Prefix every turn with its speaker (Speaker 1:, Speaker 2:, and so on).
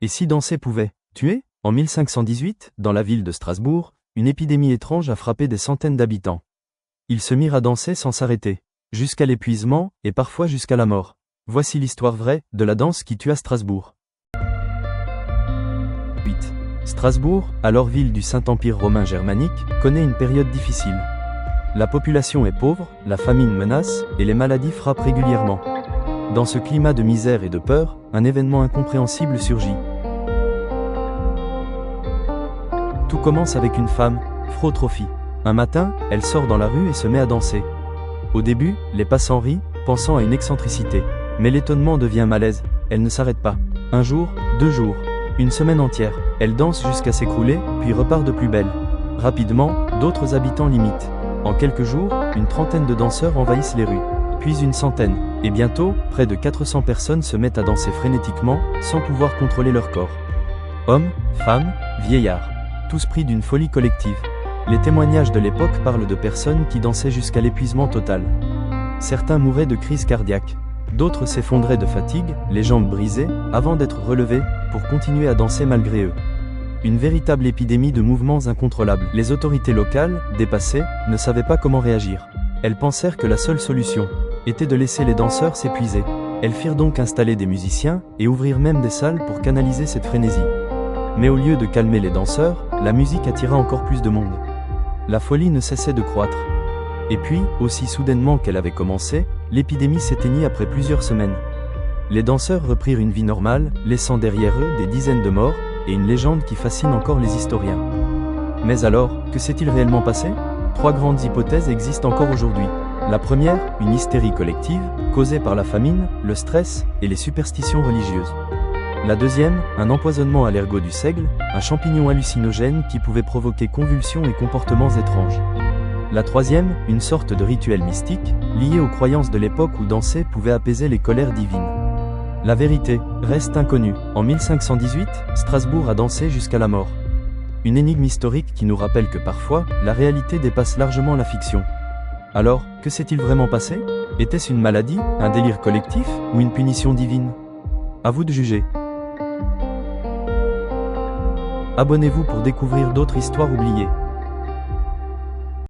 Speaker 1: Et si danser pouvait tuer? En 1518, dans la ville de Strasbourg, une épidémie étrange a frappé des centaines d'habitants. Ils se mirent à danser sans s'arrêter, jusqu'à l'épuisement, et parfois jusqu'à la mort. Voici l'histoire vraie de la danse qui tua Strasbourg. 8. Strasbourg, alors ville du Saint-Empire romain germanique, connaît une période difficile. La population est pauvre, la famine menace, et les maladies frappent régulièrement. Dans ce climat de misère et de peur, un événement incompréhensible surgit. Tout commence avec une femme, Frau-Trophy. Un matin, elle sort dans la rue et se met à danser. Au début, les passants rient, pensant à une excentricité. Mais l'étonnement devient malaise, elle ne s'arrête pas. Un jour, 2 jours, une semaine entière, elle danse jusqu'à s'écrouler, puis repart de plus belle. Rapidement, d'autres habitants l'imitent. En quelques jours, une trentaine de danseurs envahissent les rues, puis une centaine, et bientôt, près de 400 personnes se mettent à danser frénétiquement, sans pouvoir contrôler leur corps. Hommes, femmes, vieillards, tous pris d'une folie collective. Les témoignages de l'époque parlent de personnes qui dansaient jusqu'à l'épuisement total. Certains mouraient de crise cardiaque. D'autres s'effondraient de fatigue, les jambes brisées, avant d'être relevés, pour continuer à danser malgré eux. Une véritable épidémie de mouvements incontrôlables. Les autorités locales, dépassées, ne savaient pas comment réagir. Elles pensèrent que la seule solution était de laisser les danseurs s'épuiser. Elles firent donc installer des musiciens, et ouvrir même des salles pour canaliser cette frénésie. Mais au lieu de calmer les danseurs, la musique attira encore plus de monde. La folie ne cessait de croître. Et puis, aussi soudainement qu'elle avait commencé, l'épidémie s'éteignit après plusieurs semaines. Les danseurs reprirent une vie normale, laissant derrière eux des dizaines de morts, et une légende qui fascine encore les historiens. Mais alors, que s'est-il réellement passé? 3 grandes hypothèses existent encore aujourd'hui. La première, une hystérie collective, causée par la famine, le stress et les superstitions religieuses. La deuxième, un empoisonnement à l'ergot du seigle, un champignon hallucinogène qui pouvait provoquer convulsions et comportements étranges. La troisième, une sorte de rituel mystique, lié aux croyances de l'époque où danser pouvait apaiser les colères divines. La vérité reste inconnue. En 1518, Strasbourg a dansé jusqu'à la mort. Une énigme historique qui nous rappelle que parfois, la réalité dépasse largement la fiction. Alors, que s'est-il vraiment passé? Était-ce une maladie, un délire collectif, ou une punition divine? À vous de juger. Abonnez-vous pour découvrir d'autres histoires oubliées.